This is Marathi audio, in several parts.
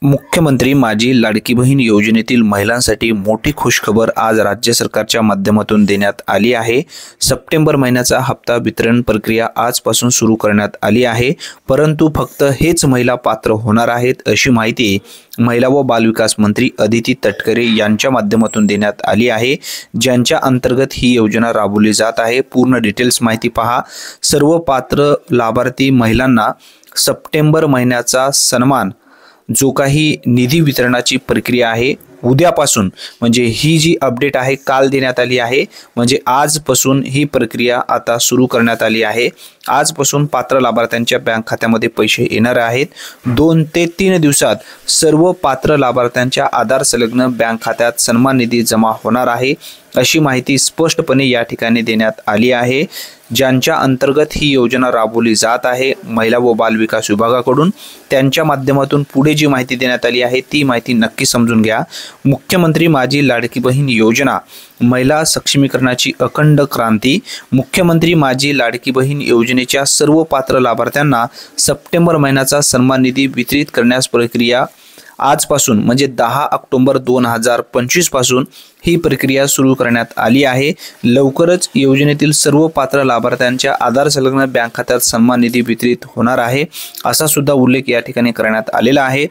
मुख्यमंत्री माझी लाडकी बहीण योजनेतील महिलांसाठी मोठी खुशखबर आज राज्य सरकारच्या माध्यमातून देण्यात आली आहे। सप्टेंबर महिन्याचा हप्ता वितरण प्रक्रिया आजपासून सुरू करण्यात आली आहे, परंतु फक्त हेच महिला पात्र होणार आहेत अशी माहिती महिला व बालविकास मंत्री अदिती तटकरे यांच्या माध्यमातून देण्यात आली आहे, ज्यांच्या अंतर्गत ही योजना राबवली जात आहे। पूर्ण डिटेल्स माहिती पहा। सर्व पात्र लाभार्थी महिलांना सप्टेंबर महिन्याचा सन्मान जो काही निधी वितरणाची प्रक्रिया आहे उद्यापासून, म्हणजे ही जी अपडेट आहे काल देण्यात आली आहे, म्हणजे आजपासून ही प्रक्रिया आता सुरू करण्यात आली आहे। आजपासून पात्र लाभार्थ्यांच्या बँक खात्यामध्ये पैसे येणार आहेत। 2 ते 3 दिवसात सर्व पात्र लाभार्थ्यांच्या आधार संलग्न बँक खात्यात सन्मान निधी जमा होणार आहे अशी माहिती स्पष्टपणे या ठिकाणी देण्यात आली आहे, ज्यांच्या अंतर्गत ही योजना राबवली जात आहे महिला व बाल विकास विभागाकडून। त्यांच्या माध्यमातून पुढे जी माहिती देण्यात आली आहे ती माहिती नक्की समजून घ्या। मुख्यमंत्री माझी लाडकी बहीण योजना महिला सक्षमीकरणाची अखंड क्रांती। मुख्यमंत्री माझी लाडकी बहीण योजनेच्या सर्व पात्र लाभार्थ्यांना सप्टेंबर महिन्याचा सन्मान निधी वितरित करण्यास प्रक्रिया आजपासून म्हणजे 10 ऑक्टोबर 2025 पासून ही प्रक्रिया सुरू करण्यात आली आहे। लवकरच योजनेतील सर्व पात्र लाभार्थ्यांच्या आधार संलग्न बँक खात्यात सन्मान निधी वितरित होणार आहे असा सुद्धा उल्लेख या ठिकाणी करण्यात आलेला आहे।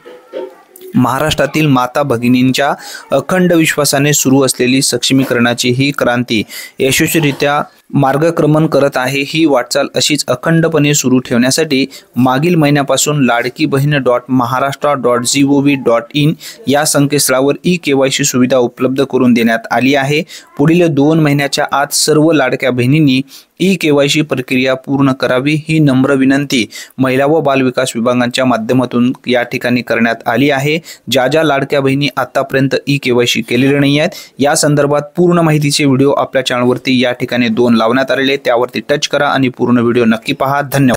महाराष्ट्रातील माता भगिनींच्या अखंड विश्वासाने सुरू असलेली सक्षमीकरणाची ही क्रांती यशस्वीरित्या मार्गक्रमण करत आहे। ही वाटचाल अशीच अखंडपणे सुरू ठेवण्यासाठी मागील महिन्यापासून लाडकी बहीण .महाराष्ट्र.gov.in या संकेतस्थळावर ई-KYC सुविधा उपलब्ध करून देण्यात आली आहे। पुढील 2 महिन्याच्या आत सर्व लाडक्या बहिणींनी ई-KYC प्रक्रिया पूर्ण करावी ही नम्र विनंती महिला व बाल विकास विभागांच्या माध्यमातून या ठिकाणी करण्यात आली आहे। ज्या लाडक्या बहिणी आतापर्यंत ई-KYC केलेले नाही आहेत या संदर्भात पूर्ण माहितीचे व्हिडिओ आपल्या चॅनलवरती या ठिकाणी 2 लावण्यात आलेले, त्यावरती टच करा आणि पूर्ण व्हिडिओ नक्की पहा। धन्यवाद।